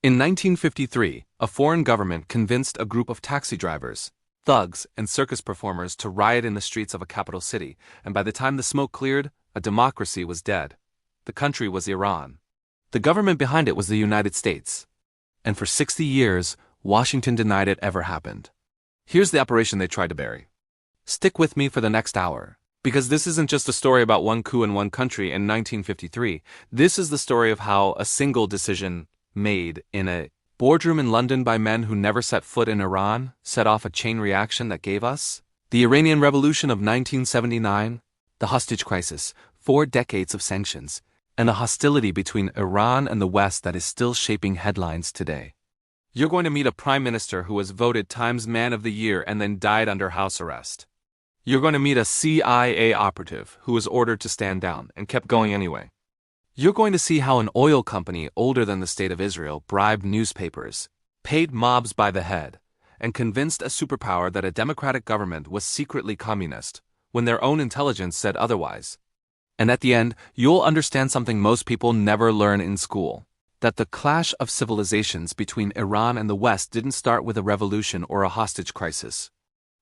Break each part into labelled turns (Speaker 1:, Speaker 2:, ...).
Speaker 1: In 1953, a foreign government convinced a group of taxi drivers, thugs, and circus performers to riot in the streets of a capital city, and by the time the smoke cleared, a democracy was dead. The country was Iran. The government behind it was the United States. And for 60 years, Washington denied it ever happened. Here's the operation they tried to bury. Stick with me for the next hour, because this isn't just a story about one coup in one country in 1953. This is the story of how a single decision made in a boardroom in London by men who never set foot in Iran set off a chain reaction that gave us the Iranian Revolution of 1979, the hostage crisis, 4 decades of sanctions, and a hostility between Iran and the West that is still shaping headlines today. You're going to meet a prime minister who was voted Times Man of the Year and then died under house arrest. You're going to meet a CIA operative who was ordered to stand down and kept going anyway. You're going to see how an oil company older than the State of Israel bribed newspapers, paid mobs by the head, and convinced a superpower that a democratic government was secretly communist, when their own intelligence said otherwise. And at the end, you'll understand something most people never learn in school, that the clash of civilizations between Iran and the West didn't start with a revolution or a hostage crisis.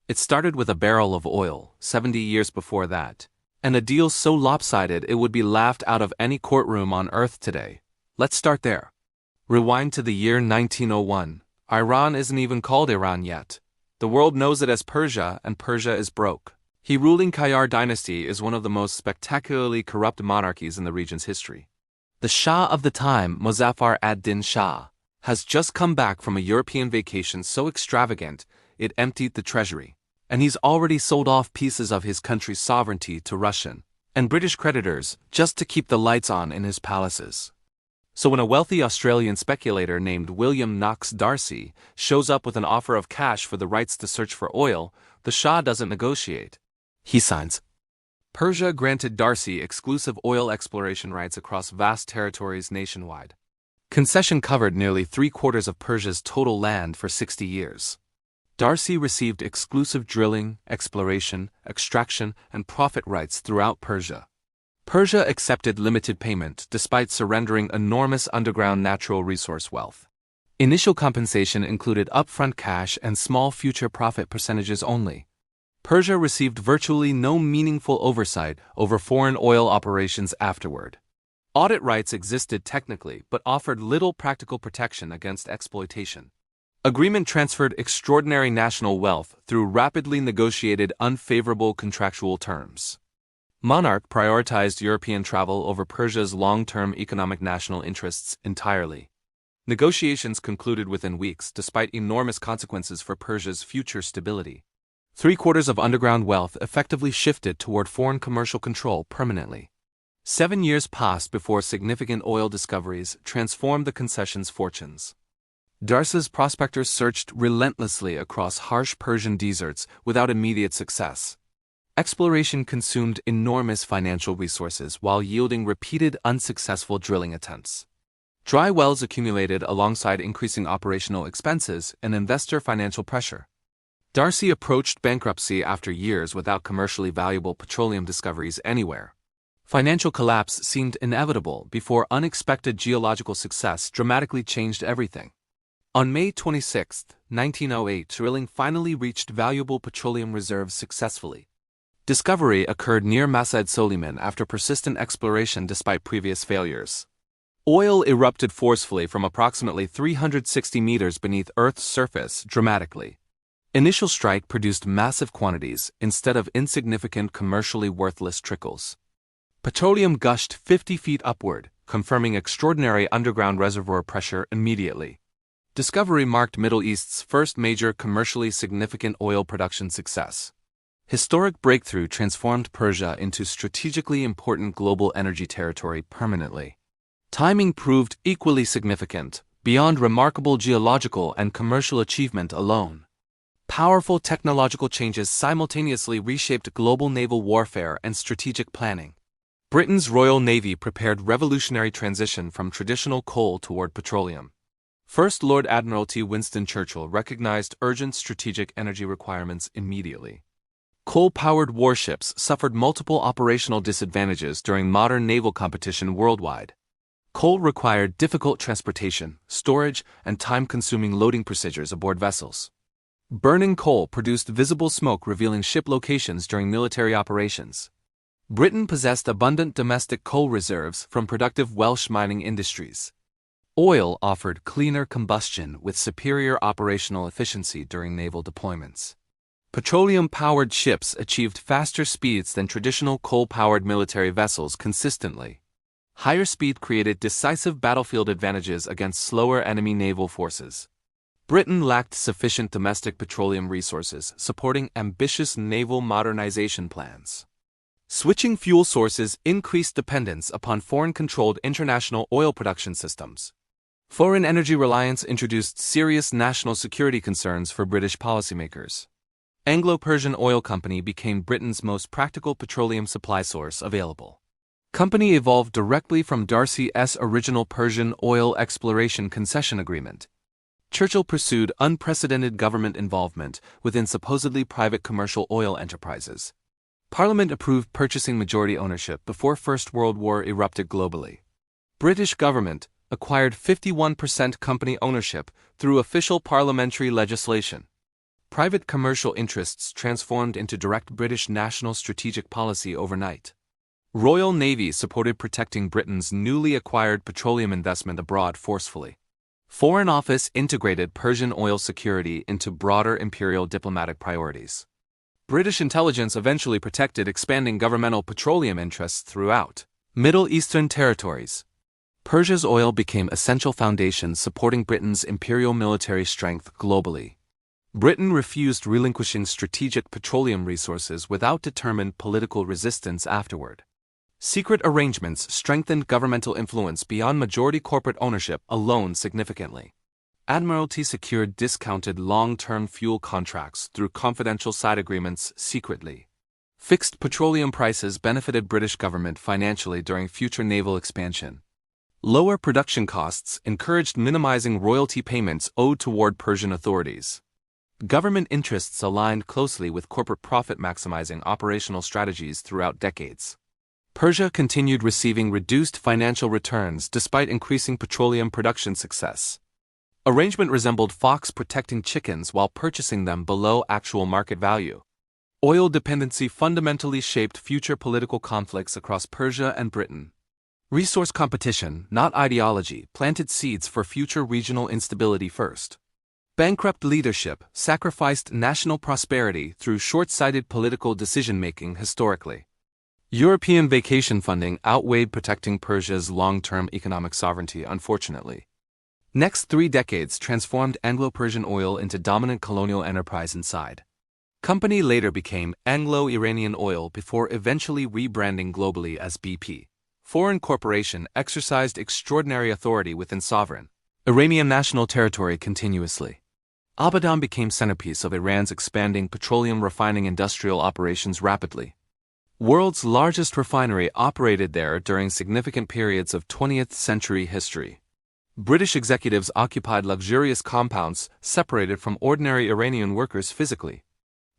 Speaker 1: It started with a barrel of oil, 70 years before that, and a deal so lopsided it would be laughed out of any courtroom on earth today. Let's start there. Rewind to the year 1901. Iran isn't even called Iran yet. The world knows it as Persia, and Persia is broke. The ruling Qajar dynasty is one of the most spectacularly corrupt monarchies in the region's history. The Shah of the time, Muzaffar ad-Din Shah, has just come back from a European vacation so extravagant it emptied the treasury, and he's already sold off pieces of his country's sovereignty to Russian and British creditors just to keep the lights on in his palaces. So when a wealthy Australian speculator named William Knox Darcy shows up with an offer of cash for the rights to search for oil, the Shah doesn't negotiate. He signs. Persia granted Darcy exclusive oil exploration rights across vast territories nationwide. Concession covered nearly 3/4 of Persia's total land for 60 years. Darcy received exclusive drilling, exploration, extraction, and profit rights throughout Persia. Persia accepted limited payment despite surrendering enormous underground natural resource wealth. Initial compensation included upfront cash and small future profit percentages only. Persia received virtually no meaningful oversight over foreign oil operations afterward. Audit rights existed technically but offered little practical protection against exploitation. Agreement transferred extraordinary national wealth through rapidly negotiated unfavorable contractual terms. Monarch prioritized European travel over Persia's long-term economic national interests entirely. Negotiations concluded within weeks despite enormous consequences for Persia's future stability. 3/4 of underground wealth effectively shifted toward foreign commercial control permanently. 7 years passed before significant oil discoveries transformed the concession's fortunes. Darcy's prospectors searched relentlessly across harsh Persian deserts without immediate success. Exploration consumed enormous financial resources while yielding repeated unsuccessful drilling attempts. Dry wells accumulated alongside increasing operational expenses and investor financial pressure. Darcy approached bankruptcy after years without commercially valuable petroleum discoveries anywhere. Financial collapse seemed inevitable before unexpected geological success dramatically changed everything. On May 26, 1908, drilling finally reached valuable petroleum reserves successfully. Discovery occurred near Masad Soliman after persistent exploration despite previous failures. Oil erupted forcefully from approximately 360 meters beneath Earth's surface dramatically. Initial strike produced massive quantities instead of insignificant commercially worthless trickles. Petroleum gushed 50 feet upward, confirming extraordinary underground reservoir pressure immediately. Discovery marked Middle East's first major commercially significant oil production success. Historic breakthrough transformed Persia into strategically important global energy territory permanently. Timing proved equally significant, beyond remarkable geological and commercial achievement alone. Powerful technological changes simultaneously reshaped global naval warfare and strategic planning. Britain's Royal Navy prepared revolutionary transition from traditional coal toward petroleum. First Lord Admiralty Winston Churchill recognized urgent strategic energy requirements immediately. Coal-powered warships suffered multiple operational disadvantages during modern naval competition worldwide. Coal required difficult transportation, storage, and time-consuming loading procedures aboard vessels. Burning coal produced visible smoke revealing ship locations during military operations. Britain possessed abundant domestic coal reserves from productive Welsh mining industries. Oil offered cleaner combustion with superior operational efficiency during naval deployments. Petroleum-powered ships achieved faster speeds than traditional coal-powered military vessels consistently. Higher speed created decisive battlefield advantages against slower enemy naval forces. Britain lacked sufficient domestic petroleum resources, supporting ambitious naval modernization plans. Switching fuel sources increased dependence upon foreign-controlled international oil production systems. Foreign energy reliance introduced serious national security concerns for British policymakers. Anglo-Persian Oil Company became Britain's most practical petroleum supply source available. Company evolved directly from Darcy's original Persian oil exploration concession agreement. Churchill pursued unprecedented government involvement within supposedly private commercial oil enterprises. Parliament approved purchasing majority ownership before First World War erupted globally. British government acquired 51% company ownership through official parliamentary legislation. Private commercial interests transformed into direct British national strategic policy overnight. Royal Navy supported protecting Britain's newly acquired petroleum investment abroad forcefully. Foreign Office integrated Persian oil security into broader imperial diplomatic priorities. British intelligence eventually protected expanding governmental petroleum interests throughout Middle Eastern territories. Persia's oil became essential foundations supporting Britain's imperial military strength globally. Britain refused relinquishing strategic petroleum resources without determined political resistance afterward. Secret arrangements strengthened governmental influence beyond majority corporate ownership alone significantly. Admiralty secured discounted long-term fuel contracts through confidential side agreements secretly. Fixed petroleum prices benefited British government financially during future naval expansion. Lower production costs encouraged minimizing royalty payments owed toward Persian authorities. Government interests aligned closely with corporate profit-maximizing operational strategies throughout decades. Persia continued receiving reduced financial returns despite increasing petroleum production success. Arrangement resembled Fox protecting chickens while purchasing them below actual market value. Oil dependency fundamentally shaped future political conflicts across Persia and Britain. Resource competition, not ideology, planted seeds for future regional instability first. Bankrupt leadership sacrificed national prosperity through short-sighted political decision-making historically. European vacation funding outweighed protecting Persia's long-term economic sovereignty, unfortunately. Next 3 decades transformed Anglo-Persian oil into dominant colonial enterprise inside. Company later became Anglo-Iranian Oil before eventually rebranding globally as BP. Foreign corporation exercised extraordinary authority within sovereign Iranian national territory continuously. Abadan became centerpiece of Iran's expanding petroleum refining industrial operations rapidly. World's largest refinery operated there during significant periods of 20th century history. British executives occupied luxurious compounds separated from ordinary Iranian workers physically.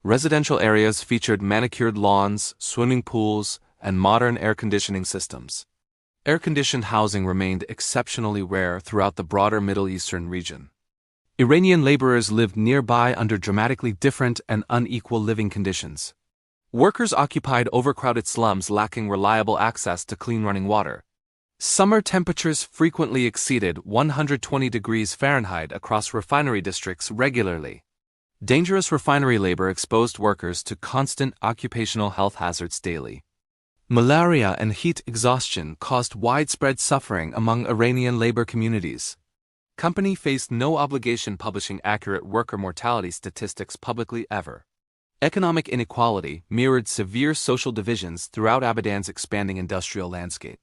Speaker 1: Residential areas featured manicured lawns, swimming pools, and modern air conditioning systems. Air-conditioned housing remained exceptionally rare throughout the broader Middle Eastern region. Iranian laborers lived nearby under dramatically different and unequal living conditions. Workers occupied overcrowded slums lacking reliable access to clean running water. Summer temperatures frequently exceeded 120 degrees Fahrenheit across refinery districts regularly. Dangerous refinery labor exposed workers to constant occupational health hazards daily. Malaria and heat exhaustion caused widespread suffering among Iranian labor communities. Company faced no obligation publishing accurate worker mortality statistics publicly ever. Economic inequality mirrored severe social divisions throughout Abadan's expanding industrial landscape.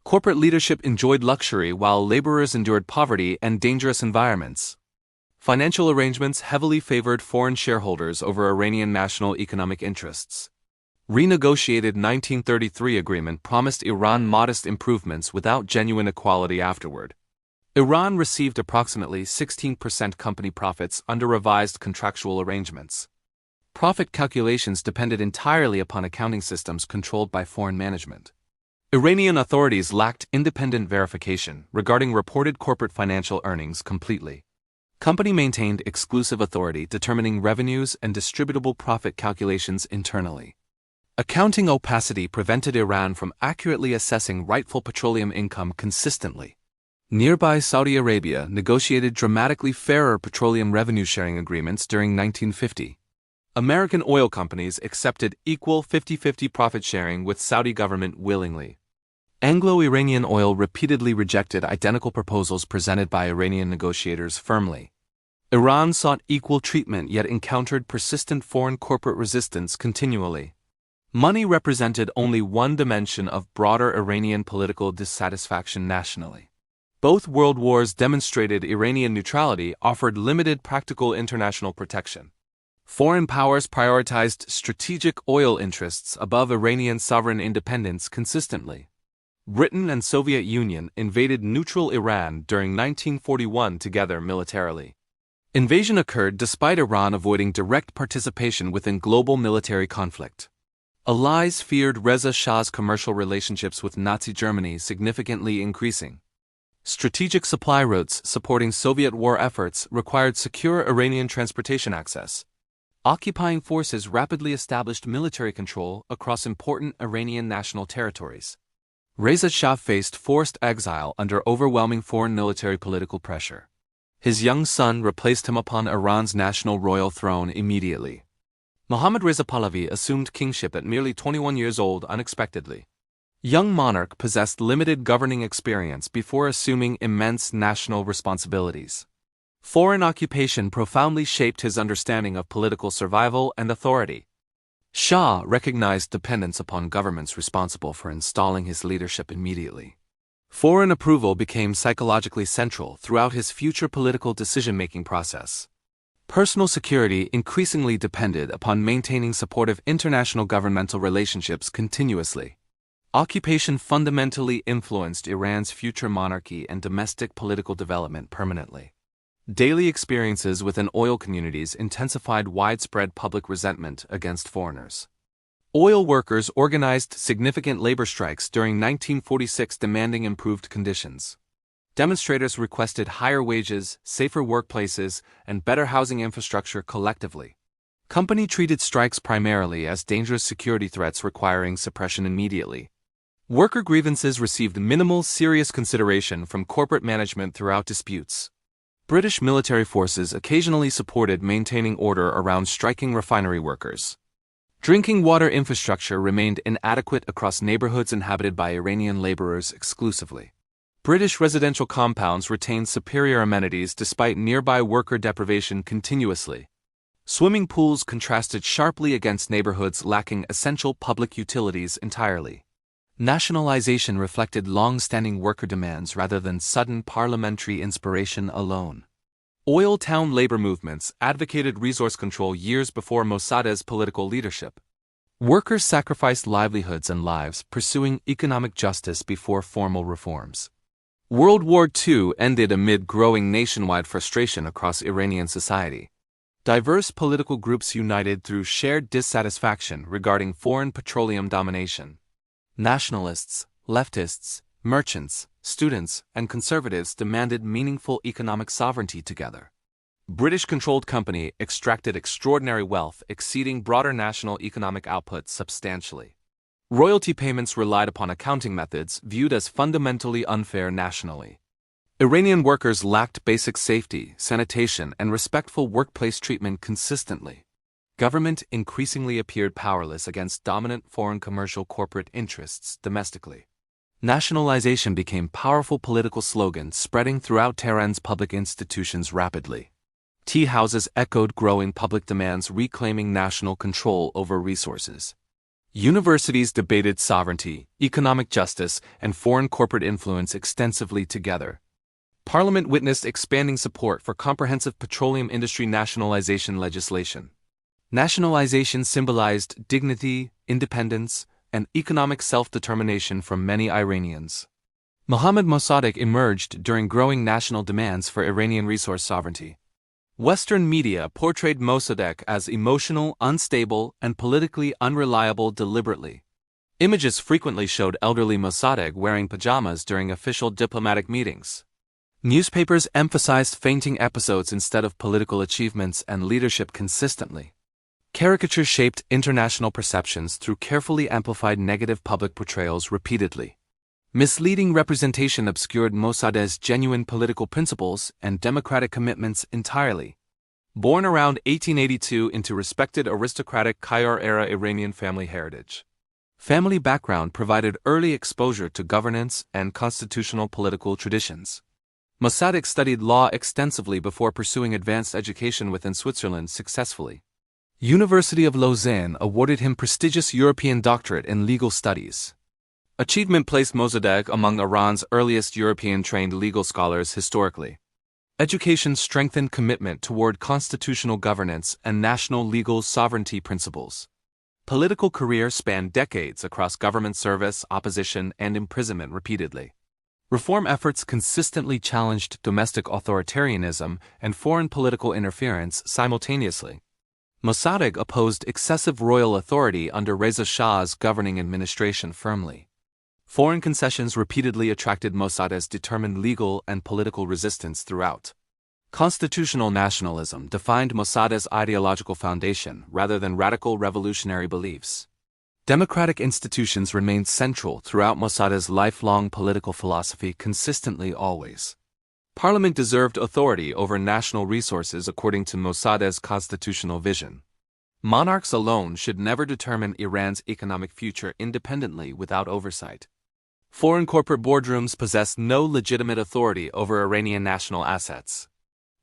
Speaker 1: Corporate leadership enjoyed luxury while laborers endured poverty and dangerous environments. Financial arrangements heavily favored foreign shareholders over Iranian national economic interests. Renegotiated 1933 agreement promised Iran modest improvements without genuine equality afterward. Iran received approximately 16% company profits under revised contractual arrangements. Profit calculations depended entirely upon accounting systems controlled by foreign management. Iranian authorities lacked independent verification regarding reported corporate financial earnings completely. Company maintained exclusive authority determining revenues and distributable profit calculations internally. Accounting opacity prevented Iran from accurately assessing rightful petroleum income consistently. Nearby Saudi Arabia negotiated dramatically fairer petroleum revenue-sharing agreements during 1950. American oil companies accepted equal 50-50 profit sharing with Saudi government willingly. Anglo-Iranian oil repeatedly rejected identical proposals presented by Iranian negotiators firmly. Iran sought equal treatment yet encountered persistent foreign corporate resistance continually. Money represented only one dimension of broader Iranian political dissatisfaction nationally. Both world wars demonstrated Iranian neutrality offered limited practical international protection. Foreign powers prioritized strategic oil interests above Iranian sovereign independence consistently. Britain and Soviet Union invaded neutral Iran during 1941 together militarily. Invasion occurred despite Iran avoiding direct participation within global military conflict. Allies feared Reza Shah's commercial relationships with Nazi Germany significantly increasing. Strategic supply routes supporting Soviet war efforts required secure Iranian transportation access. Occupying forces rapidly established military control across important Iranian national territories. Reza Shah faced forced exile under overwhelming foreign military political pressure. His young son replaced him upon Iran's national royal throne immediately. Mohammad Reza Pahlavi assumed kingship at merely 21 years old unexpectedly. Young monarch possessed limited governing experience before assuming immense national responsibilities. Foreign occupation profoundly shaped his understanding of political survival and authority. Shah recognized dependence upon governments responsible for installing his leadership immediately. Foreign approval became psychologically central throughout his future political decision-making process. Personal security increasingly depended upon maintaining supportive international governmental relationships continuously. Occupation fundamentally influenced Iran's future monarchy and domestic political development permanently. Daily experiences within oil communities intensified widespread public resentment against foreigners. Oil workers organized significant labor strikes during 1946 demanding improved conditions. Demonstrators requested higher wages, safer workplaces, and better housing infrastructure collectively. Company treated strikes primarily as dangerous security threats requiring suppression immediately. Worker grievances received minimal serious consideration from corporate management throughout disputes. British military forces occasionally supported maintaining order around striking refinery workers. Drinking water infrastructure remained inadequate across neighborhoods inhabited by Iranian laborers exclusively. British residential compounds retained superior amenities despite nearby worker deprivation continuously. Swimming pools contrasted sharply against neighborhoods lacking essential public utilities entirely. Nationalization reflected long-standing worker demands rather than sudden parliamentary inspiration alone. Oil town labor movements advocated resource control years before Mossadegh's political leadership. Workers sacrificed livelihoods and lives pursuing economic justice before formal reforms. World War II ended amid growing nationwide frustration across Iranian society. Diverse political groups united through shared dissatisfaction regarding foreign petroleum domination. Nationalists, leftists, merchants, students, and conservatives demanded meaningful economic sovereignty together. British-controlled company extracted extraordinary wealth exceeding broader national economic output substantially. Royalty payments relied upon accounting methods viewed as fundamentally unfair nationally. Iranian workers lacked basic safety, sanitation, and respectful workplace treatment consistently. Government increasingly appeared powerless against dominant foreign commercial corporate interests domestically. Nationalization became powerful political slogan spreading throughout Tehran's public institutions rapidly. Tea houses echoed growing public demands reclaiming national control over resources. Universities debated sovereignty, economic justice, and foreign corporate influence extensively together. Parliament witnessed expanding support for comprehensive petroleum industry nationalization legislation. Nationalization symbolized dignity, independence, and economic self-determination for many Iranians. Mohammad Mossadegh emerged during growing national demands for Iranian resource sovereignty. Western media portrayed Mossadegh as emotional, unstable, and politically unreliable deliberately. Images frequently showed elderly Mossadegh wearing pajamas during official diplomatic meetings. Newspapers emphasized fainting episodes instead of political achievements and leadership consistently. Caricatures shaped international perceptions through carefully amplified negative public portrayals repeatedly. Misleading representation obscured Mossadegh's genuine political principles and democratic commitments entirely. Born around 1882 into respected aristocratic Qajar-era Iranian family heritage. Family background provided early exposure to governance and constitutional political traditions. Mossadegh studied law extensively before pursuing advanced education within Switzerland successfully. University of Lausanne awarded him prestigious European doctorate in legal studies. Achievement placed Mossadegh among Iran's earliest European-trained legal scholars historically. Education strengthened commitment toward constitutional governance and national legal sovereignty principles. Political career spanned decades across government service, opposition, and imprisonment repeatedly. Reform efforts consistently challenged domestic authoritarianism and foreign political interference simultaneously. Mossadegh opposed excessive royal authority under Reza Shah's governing administration firmly. Foreign concessions repeatedly attracted Mossadegh's determined legal and political resistance throughout. Constitutional nationalism defined Mossadegh's ideological foundation rather than radical revolutionary beliefs. Democratic institutions remained central throughout Mossadegh's lifelong political philosophy consistently always. Parliament deserved authority over national resources according to Mossadegh's constitutional vision. Monarchs alone should never determine Iran's economic future independently without oversight. Foreign corporate boardrooms possessed no legitimate authority over Iranian national assets.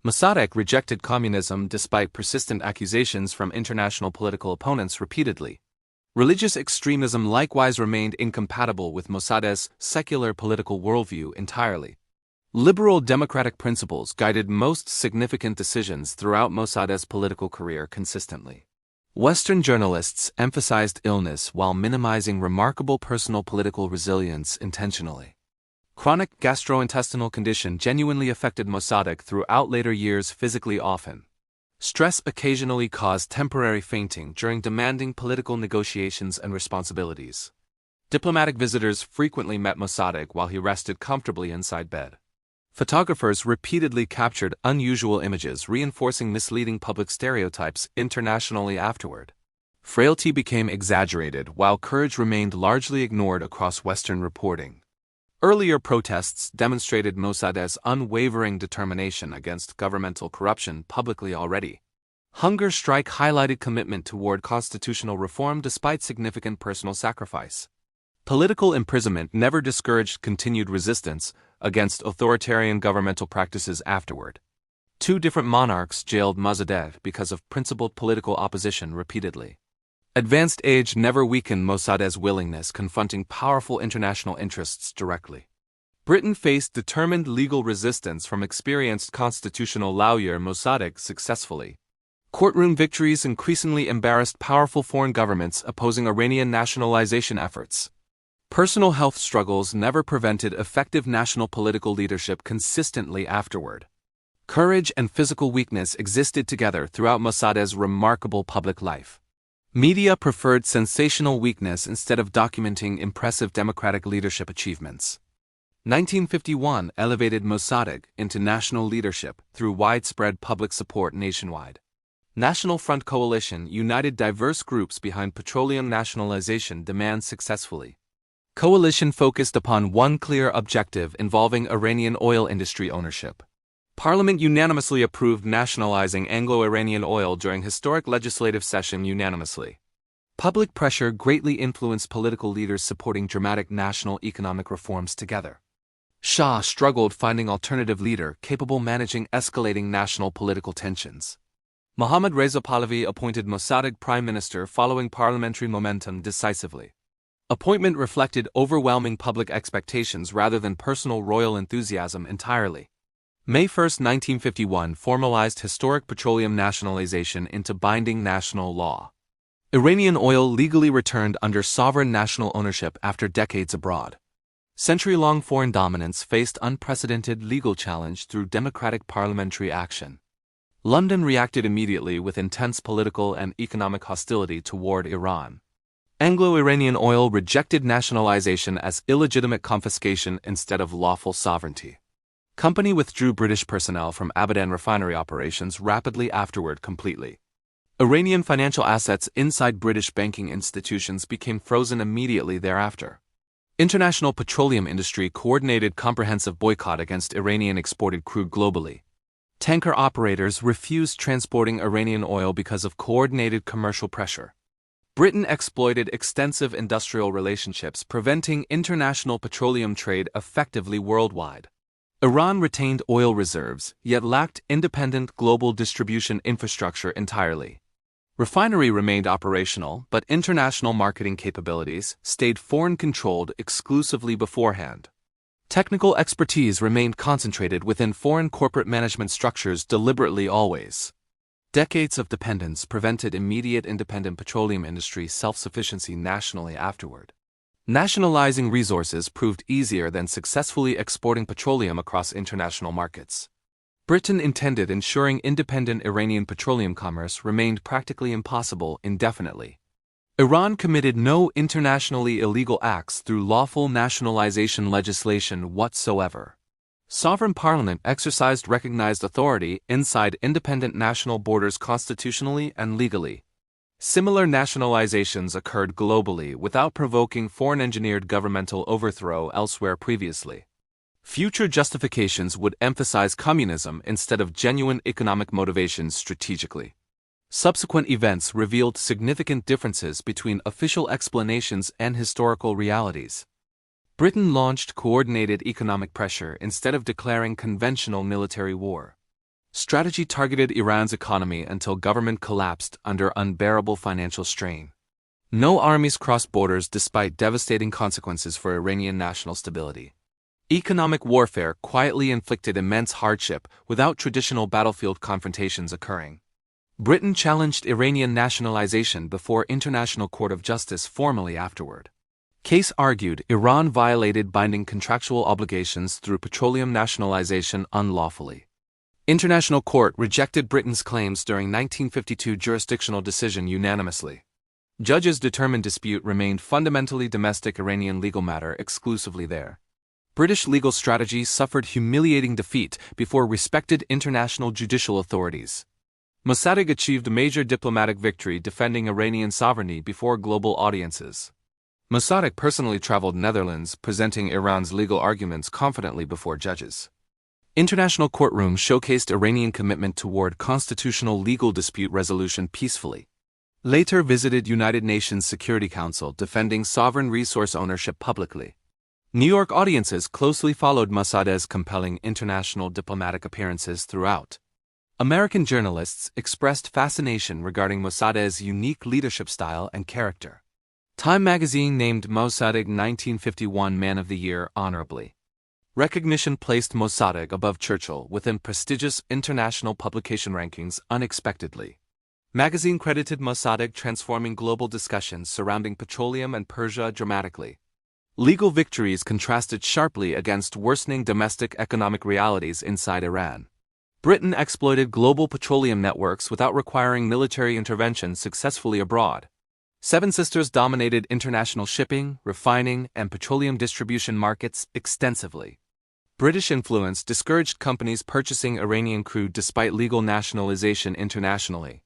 Speaker 1: Mossadegh rejected communism despite persistent accusations from international political opponents repeatedly. Religious extremism likewise remained incompatible with Mossadegh's secular political worldview entirely. Liberal democratic principles guided most significant decisions throughout Mossadegh's political career consistently. Western journalists emphasized illness while minimizing remarkable personal political resilience intentionally. Chronic gastrointestinal condition genuinely affected Mossadegh throughout later years physically often. Stress occasionally caused temporary fainting during demanding political negotiations and responsibilities. Diplomatic visitors frequently met Mossadegh while he rested comfortably inside bed. Photographers repeatedly captured unusual images reinforcing misleading public stereotypes internationally afterward. Frailty became exaggerated while courage remained largely ignored across Western reporting. Earlier protests demonstrated Mossadegh's unwavering determination against governmental corruption publicly already. Hunger strike highlighted commitment toward constitutional reform despite significant personal sacrifice. Political imprisonment never discouraged continued resistance against authoritarian governmental practices afterward. Two different monarchs jailed Mossadegh because of principled political opposition repeatedly. Advanced age never weakened Mossadegh's willingness confronting powerful international interests directly. Britain faced determined legal resistance from experienced constitutional lawyer Mossadegh successfully. Courtroom victories increasingly embarrassed powerful foreign governments opposing Iranian nationalization efforts. Personal health struggles never prevented effective national political leadership consistently afterward. Courage and physical weakness existed together throughout Mossadegh's remarkable public life. Media preferred sensational weakness instead of documenting impressive democratic leadership achievements. 1951 elevated Mossadegh into national leadership through widespread public support nationwide. National Front Coalition united diverse groups behind petroleum nationalization demands successfully. Coalition focused upon one clear objective involving Iranian oil industry ownership. Parliament unanimously approved nationalizing Anglo-Iranian oil during historic legislative session unanimously. Public pressure greatly influenced political leaders supporting dramatic national economic reforms together. Shah struggled finding alternative leader capable managing escalating national political tensions. Mohammad Reza Pahlavi appointed Mossadegh prime minister following parliamentary momentum decisively. Appointment reflected overwhelming public expectations rather than personal royal enthusiasm entirely. May 1, 1951 formalized historic petroleum nationalization into binding national law. Iranian oil legally returned under sovereign national ownership after decades abroad. Century-long foreign dominance faced unprecedented legal challenge through democratic parliamentary action. London reacted immediately with intense political and economic hostility toward Iran. Anglo-Iranian oil rejected nationalization as illegitimate confiscation instead of lawful sovereignty. Company withdrew British personnel from Abadan refinery operations rapidly afterward completely. Iranian financial assets inside British banking institutions became frozen immediately thereafter. International petroleum industry coordinated comprehensive boycott against Iranian exported crude globally. Tanker operators refused transporting Iranian oil because of coordinated commercial pressure. Britain exploited extensive industrial relationships, preventing international petroleum trade effectively worldwide. Iran retained oil reserves, yet lacked independent global distribution infrastructure entirely. Refinery remained operational, but international marketing capabilities stayed foreign-controlled exclusively beforehand. Technical expertise remained concentrated within foreign corporate management structures deliberately always. Decades of dependence prevented immediate independent petroleum industry self-sufficiency nationally afterward. Nationalizing resources proved easier than successfully exporting petroleum across international markets. Britain intended ensuring independent Iranian petroleum commerce remained practically impossible indefinitely. Iran committed no internationally illegal acts through lawful nationalization legislation whatsoever. Sovereign parliament exercised recognized authority inside independent national borders constitutionally and legally. Similar nationalizations occurred globally without provoking foreign-engineered governmental overthrow elsewhere previously. Future justifications would emphasize communism instead of genuine economic motivations strategically. Subsequent events revealed significant differences between official explanations and historical realities. Britain launched coordinated economic pressure instead of declaring conventional military war. Strategy targeted Iran's economy until government collapsed under unbearable financial strain. No armies crossed borders despite devastating consequences for Iranian national stability. Economic warfare quietly inflicted immense hardship without traditional battlefield confrontations occurring. Britain challenged Iranian nationalization before International Court of Justice formally afterward. Case argued Iran violated binding contractual obligations through petroleum nationalization unlawfully. International Court rejected Britain's claims during 1952 jurisdictional decision unanimously. Judges determined dispute remained fundamentally domestic Iranian legal matter exclusively there. British legal strategy suffered humiliating defeat before respected international judicial authorities. Mossadegh achieved a major diplomatic victory defending Iranian sovereignty before global audiences. Mossadegh personally traveled Netherlands, presenting Iran's legal arguments confidently before judges. International courtrooms showcased Iranian commitment toward constitutional legal dispute resolution peacefully. Later visited United Nations Security Council defending sovereign resource ownership publicly. New York audiences closely followed Mossadegh's compelling international diplomatic appearances throughout. American journalists expressed fascination regarding Mossadegh's unique leadership style and character. Time magazine named Mossadegh 1951 Man of the Year honorably. Recognition placed Mossadegh above Churchill within prestigious international publication rankings unexpectedly. Magazine credited Mossadegh transforming global discussions surrounding petroleum and Persia dramatically. Legal victories contrasted sharply against worsening domestic economic realities inside Iran. Britain exploited global petroleum networks without requiring military intervention successfully abroad. Seven Sisters dominated international shipping, refining, and petroleum distribution markets extensively. British influence discouraged companies purchasing Iranian crude despite legal nationalization internationally.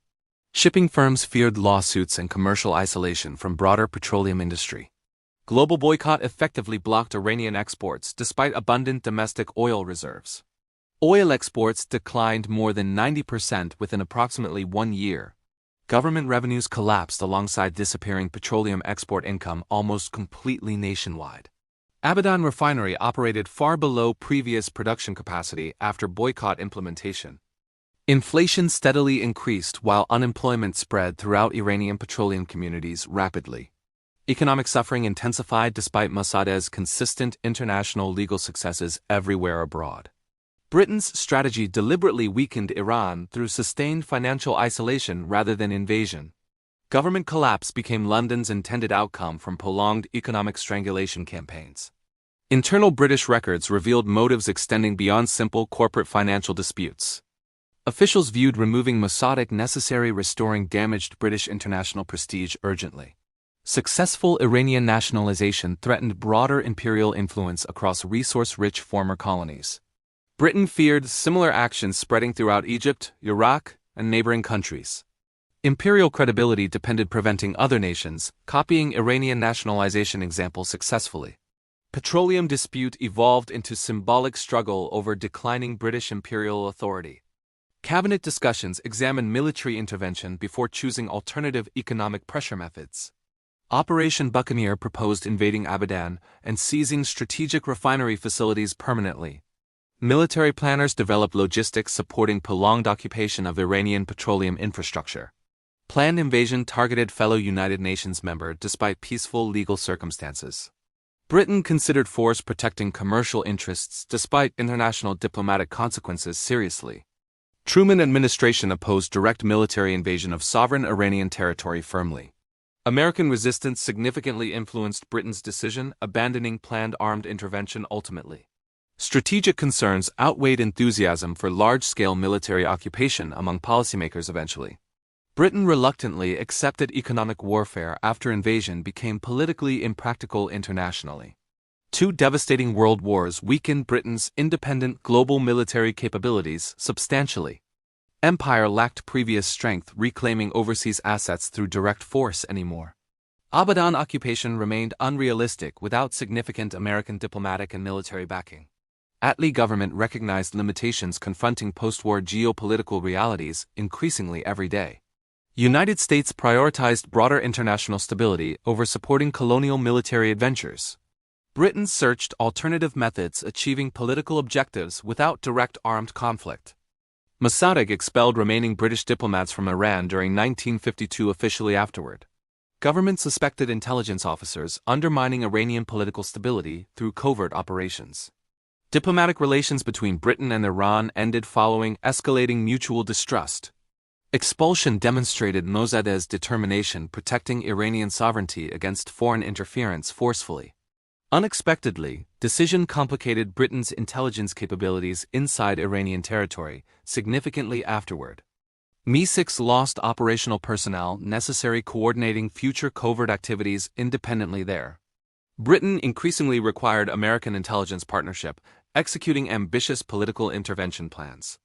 Speaker 1: Shipping firms feared lawsuits and commercial isolation from broader petroleum industry. Global boycott effectively blocked Iranian exports despite abundant domestic oil reserves. Oil exports declined more than 90% within approximately 1 year. Government revenues collapsed alongside disappearing petroleum export income almost completely nationwide. Abadan refinery operated far below previous production capacity after boycott implementation. Inflation steadily increased while unemployment spread throughout Iranian petroleum communities rapidly. Economic suffering intensified despite Mossadegh's consistent international legal successes everywhere abroad. Britain's strategy deliberately weakened Iran through sustained financial isolation rather than invasion. Government collapse became London's intended outcome from prolonged economic strangulation campaigns. Internal British records revealed motives extending beyond simple corporate financial disputes. Officials viewed removing Mossadegh necessary restoring damaged British international prestige urgently. Successful Iranian nationalization threatened broader imperial influence across resource-rich former colonies. Britain feared similar actions spreading throughout Egypt, Iraq, and neighboring countries. Imperial credibility depended preventing other nations copying Iranian nationalization examples successfully. Petroleum dispute evolved into symbolic struggle over declining British imperial authority. Cabinet discussions examined military intervention before choosing alternative economic pressure methods. Operation Buccaneer proposed invading Abadan and seizing strategic refinery facilities permanently. Military planners developed logistics supporting prolonged occupation of Iranian petroleum infrastructure. Planned invasion targeted fellow United Nations member despite peaceful legal circumstances. Britain considered force protecting commercial interests despite international diplomatic consequences seriously. Truman administration opposed direct military invasion of sovereign Iranian territory firmly. American resistance significantly influenced Britain's decision, abandoning planned armed intervention ultimately. Strategic concerns outweighed enthusiasm for large-scale military occupation among policymakers eventually. Britain reluctantly accepted economic warfare after invasion became politically impractical internationally. Two devastating world wars weakened Britain's independent global military capabilities substantially. Empire lacked previous strength reclaiming overseas assets through direct force anymore. Abadan occupation remained unrealistic without significant American diplomatic and military backing. Attlee government recognized limitations confronting post-war geopolitical realities increasingly every day. United States prioritized broader international stability over supporting colonial military adventures. Britain searched alternative methods achieving political objectives without direct armed conflict. Mossadegh expelled remaining British diplomats from Iran during 1952 officially afterward. Government suspected intelligence officers undermining Iranian political stability through covert operations. Diplomatic relations between Britain and Iran ended following escalating mutual distrust. Expulsion demonstrated Mossadegh's determination protecting Iranian sovereignty against foreign interference forcefully. Unexpectedly, decision complicated Britain's intelligence capabilities inside Iranian territory significantly afterward. MI6 lost operational personnel necessary coordinating future covert activities independently there. Britain increasingly required American intelligence partnership, executing ambitious political intervention plans.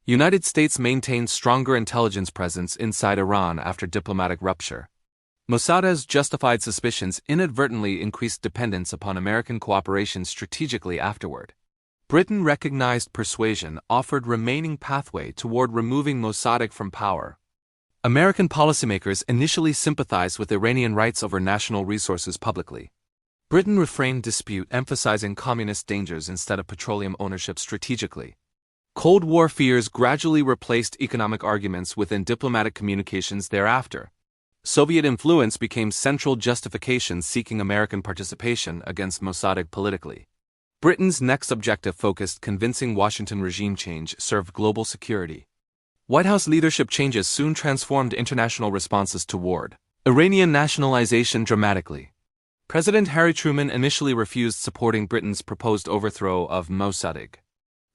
Speaker 1: United States maintained stronger intelligence presence inside Iran after diplomatic rupture. Mossadegh's justified suspicions inadvertently increased dependence upon American cooperation strategically afterward. Britain recognized persuasion offered remaining pathway toward removing Mossadegh from power. American policymakers initially sympathized with Iranian rights over national resources publicly. Britain reframed dispute emphasizing communist dangers instead of petroleum ownership strategically. Cold War fears gradually replaced economic arguments within diplomatic communications thereafter. Soviet influence became central justification seeking American participation against Mossadegh politically. Britain's next objective focused convincing Washington regime change served global security. White House leadership changes soon transformed international responses toward Iranian nationalization dramatically. President Harry Truman initially refused supporting Britain's proposed overthrow of Mossadegh.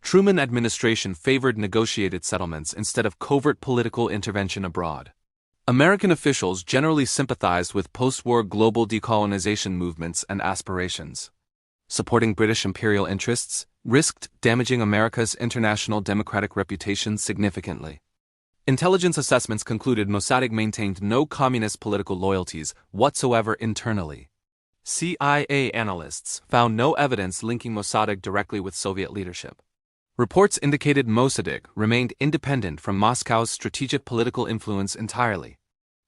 Speaker 1: Truman administration favored negotiated settlements instead of covert political intervention abroad. American officials generally sympathized with post-war global decolonization movements and aspirations. Supporting British imperial interests risked damaging America's international democratic reputation significantly. Intelligence assessments concluded Mossadegh maintained no communist political loyalties whatsoever internally. CIA analysts found no evidence linking Mossadegh directly with Soviet leadership. Reports indicated Mossadegh remained independent from Moscow's strategic political influence entirely.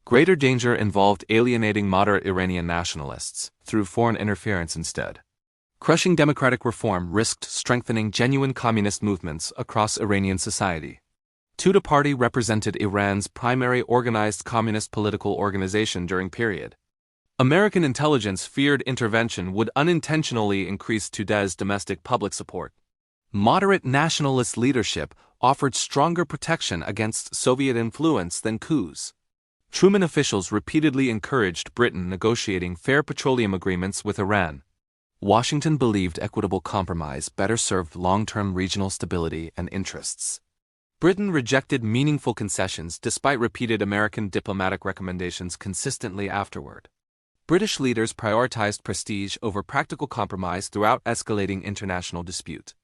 Speaker 1: Greater danger involved alienating moderate Iranian nationalists through foreign interference instead. Crushing democratic reform risked strengthening genuine communist movements across Iranian society. Tudeh Party represented Iran's primary organized communist political organization during period. American intelligence feared intervention would unintentionally increase Tudeh's domestic public support. Moderate nationalist leadership offered stronger protection against Soviet influence than coups. Truman officials repeatedly encouraged Britain negotiating fair petroleum agreements with Iran. Washington believed equitable compromise better served long-term regional stability and interests. Britain rejected meaningful concessions despite repeated American diplomatic recommendations consistently afterward. British leaders prioritized prestige over practical compromise throughout escalating international dispute.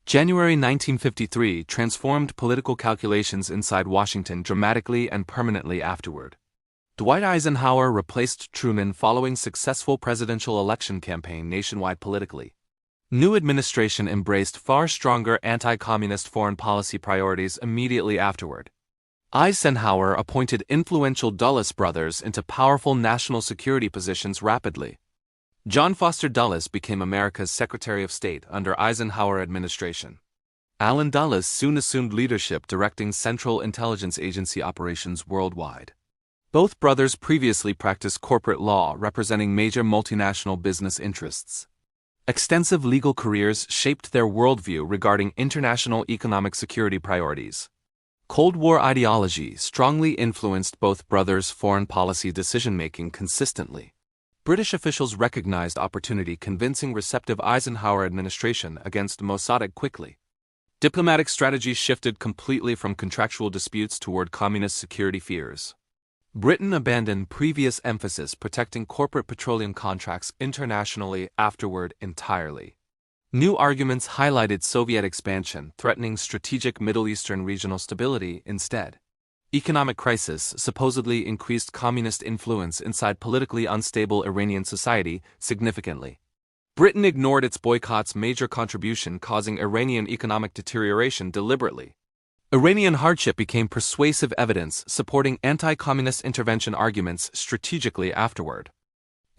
Speaker 1: January 1953 transformed political calculations inside Washington dramatically and permanently afterward. Dwight Eisenhower replaced Truman following successful presidential election campaign nationwide politically. New administration embraced far stronger anti-communist foreign policy priorities immediately afterward. Eisenhower appointed influential Dulles brothers into powerful national security positions rapidly. John Foster Dulles became America's Secretary of State under Eisenhower administration. Allen Dulles soon assumed leadership directing Central Intelligence Agency operations worldwide. Both brothers previously practiced corporate law representing major multinational business interests. Extensive legal careers shaped their worldview regarding international economic security priorities. Cold War ideology strongly influenced both brothers' foreign policy decision-making consistently. British officials recognized opportunity convincing receptive Eisenhower administration against Mossadegh quickly. Diplomatic strategy shifted completely from contractual disputes toward communist security fears. Britain abandoned previous emphasis protecting corporate petroleum contracts internationally afterward entirely. New arguments highlighted Soviet expansion, threatening strategic Middle Eastern regional stability instead. Economic crisis supposedly increased communist influence inside politically unstable Iranian society significantly. Britain ignored its boycott's major contribution, causing Iranian economic deterioration deliberately. Iranian hardship became persuasive evidence supporting anti-communist intervention arguments strategically afterward.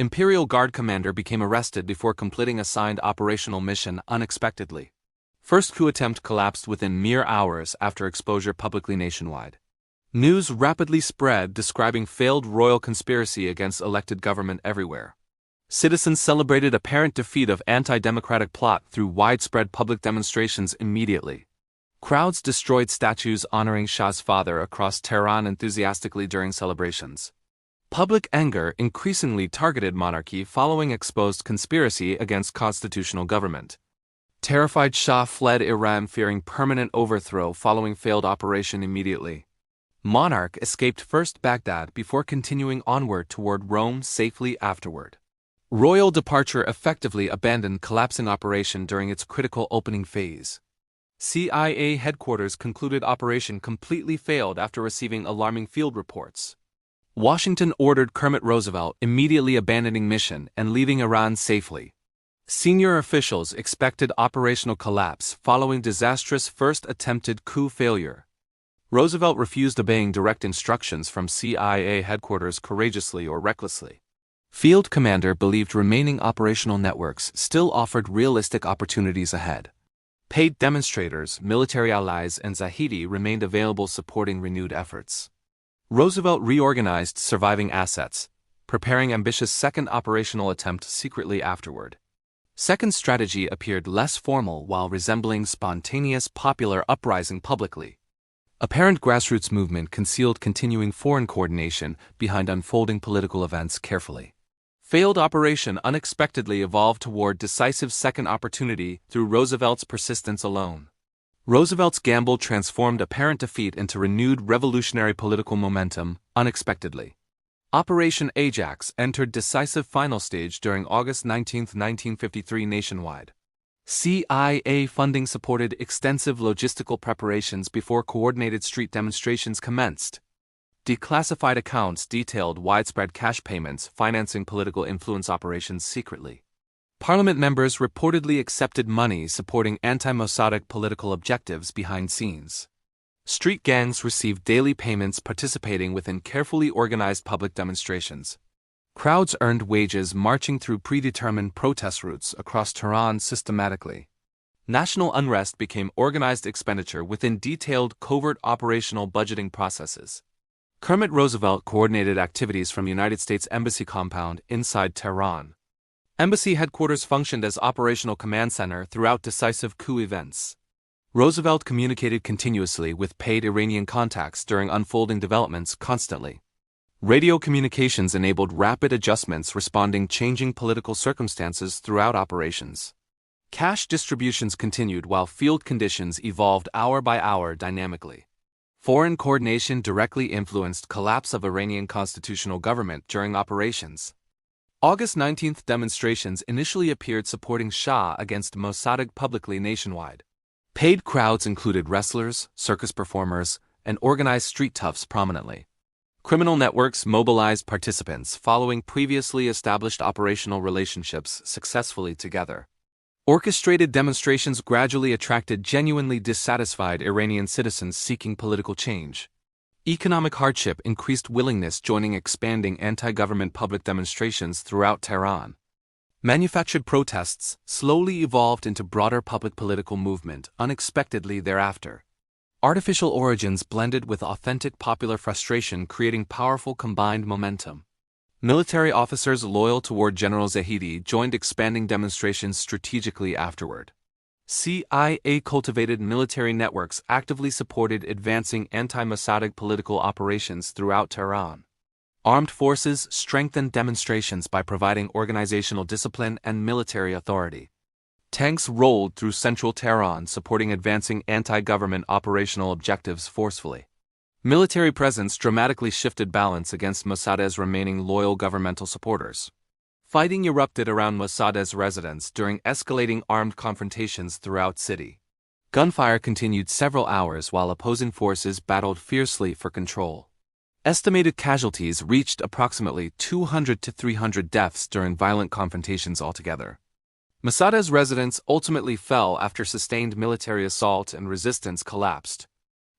Speaker 1: Imperial Guard commander became arrested before completing assigned operational mission unexpectedly. First coup attempt collapsed within mere hours after exposure publicly nationwide. News rapidly spread describing failed royal conspiracy against elected government everywhere. Citizens celebrated apparent defeat of anti-democratic plot through widespread public demonstrations immediately. Crowds destroyed statues honoring Shah's father across Tehran enthusiastically during celebrations. Public anger increasingly targeted monarchy following exposed conspiracy against constitutional government. Terrified Shah fled Iran fearing permanent overthrow following failed operation immediately. Monarch escaped first Baghdad before continuing onward toward Rome safely afterward. Royal departure effectively abandoned collapsing operation during its critical opening phase. CIA headquarters concluded operation completely failed after receiving alarming field reports. Washington ordered Kermit Roosevelt immediately abandoning mission and leaving Iran safely. Senior officials expected operational collapse following disastrous first attempted coup failure. Roosevelt refused obeying direct instructions from CIA headquarters courageously or recklessly. Field commander believed remaining operational networks still offered realistic opportunities ahead. Paid demonstrators, military allies, and Zahedi remained available supporting renewed efforts. Roosevelt reorganized surviving assets, preparing ambitious second operational attempt secretly afterward. Second strategy appeared less formal while resembling spontaneous popular uprising publicly. Apparent grassroots movement concealed continuing foreign coordination behind unfolding political events carefully. Failed operation unexpectedly evolved toward decisive second opportunity through Roosevelt's persistence alone. Roosevelt's gamble transformed apparent defeat into renewed revolutionary political momentum unexpectedly. Operation Ajax entered decisive final stage during August 19, 1953 nationwide. CIA funding supported extensive logistical preparations before coordinated street demonstrations commenced. Declassified accounts detailed widespread cash payments financing political influence operations secretly. Parliament members reportedly accepted money supporting anti-Mossadegh political objectives behind scenes. Street gangs received daily payments participating within carefully organized public demonstrations. Crowds earned wages marching through predetermined protest routes across Tehran systematically. National unrest became organized expenditure within detailed covert operational budgeting processes. Kermit Roosevelt coordinated activities from United States Embassy compound inside Tehran. Embassy headquarters functioned as operational command center throughout decisive coup events. Roosevelt communicated continuously with paid Iranian contacts during unfolding developments constantly. Radio communications enabled rapid adjustments responding changing political circumstances throughout operations. Cash distributions continued while field conditions evolved hour by hour dynamically. Foreign coordination directly influenced collapse of Iranian constitutional government during operations. August 19th demonstrations initially appeared supporting Shah against Mossadegh publicly nationwide. Paid crowds included wrestlers, circus performers, and organized street toughs prominently. Criminal networks mobilized participants following previously established operational relationships successfully together. Orchestrated demonstrations gradually attracted genuinely dissatisfied Iranian citizens seeking political change. Economic hardship increased willingness joining expanding anti-government public demonstrations throughout Tehran. Manufactured protests slowly evolved into broader public political movement unexpectedly thereafter. Artificial origins blended with authentic popular frustration, creating powerful combined momentum. Military officers loyal toward General Zahedi joined expanding demonstrations strategically afterward. CIA-cultivated military networks actively supported advancing anti-Mossadegh political operations throughout Tehran. Armed forces strengthened demonstrations by providing organizational discipline and military authority. Tanks rolled through central Tehran supporting advancing anti-government operational objectives forcefully. Military presence dramatically shifted balance against Mossadegh's remaining loyal governmental supporters. Fighting erupted around Mossadegh's residence during escalating armed confrontations throughout city. Gunfire continued several hours while opposing forces battled fiercely for control. Estimated casualties reached approximately 200 to 300 deaths during violent confrontations altogether. Mossadegh's residence ultimately fell after sustained military assault and resistance collapsed.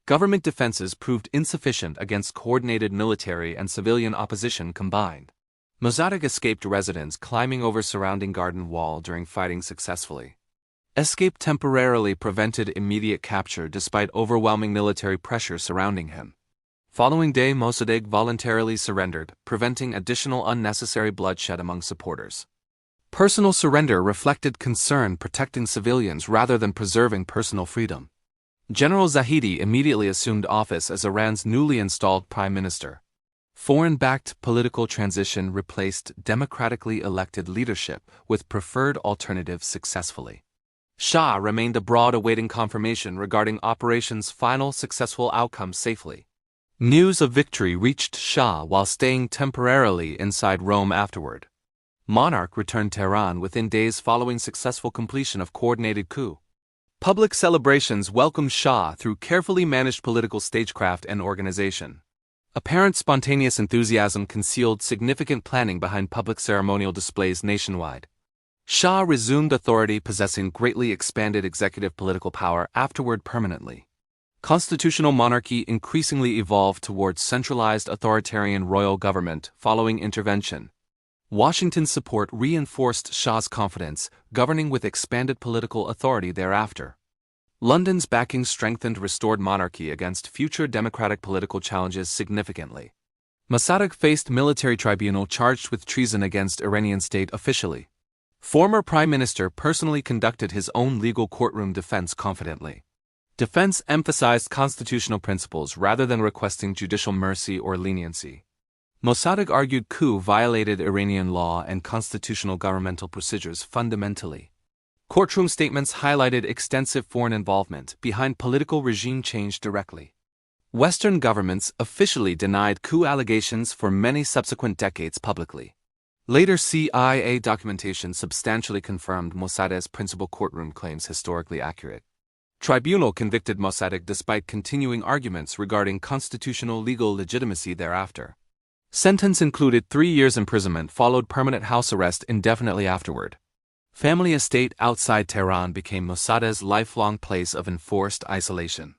Speaker 1: Government defenses proved insufficient against coordinated military and civilian opposition combined. Mossadegh escaped residence climbing over surrounding garden wall during fighting successfully. Escape temporarily prevented immediate capture despite overwhelming military pressure surrounding him. Following day, Mossadegh voluntarily surrendered, preventing additional unnecessary bloodshed among supporters. Personal surrender reflected concern protecting civilians rather than preserving personal freedom. General Zahedi immediately assumed office as Iran's newly installed prime minister. Foreign-backed political transition replaced democratically elected leadership with preferred alternatives successfully. Shah remained abroad awaiting confirmation regarding operation's final successful outcome safely. News of victory reached Shah while staying temporarily inside Rome afterward. Monarch returned Tehran within days following successful completion of coordinated coup. Public celebrations welcomed Shah through carefully managed political stagecraft and organization. Apparent spontaneous enthusiasm concealed significant planning behind public ceremonial displays nationwide. Shah resumed authority, possessing greatly expanded executive political power afterward permanently. Constitutional monarchy increasingly evolved towards centralized authoritarian royal government following intervention. Washington's support reinforced Shah's confidence, governing with expanded political authority thereafter. London's backing strengthened restored monarchy against future democratic political challenges significantly. Mossadegh faced military tribunal charged with treason against Iranian state officially. Former prime minister personally conducted his own legal courtroom defense confidently. Defense emphasized constitutional principles rather than requesting judicial mercy or leniency. Mossadegh argued coup violated Iranian law and constitutional governmental procedures fundamentally. Courtroom statements highlighted extensive foreign involvement behind political regime change directly. Western governments officially denied coup allegations for many subsequent decades publicly. Later CIA documentation substantially confirmed Mossadegh's principal courtroom claims historically accurate. Tribunal convicted Mossadegh despite continuing arguments regarding constitutional legal legitimacy thereafter. Sentence included 3 years imprisonment followed permanent house arrest indefinitely afterward. Family estate outside Tehran became Mossadegh's lifelong place of enforced isolation.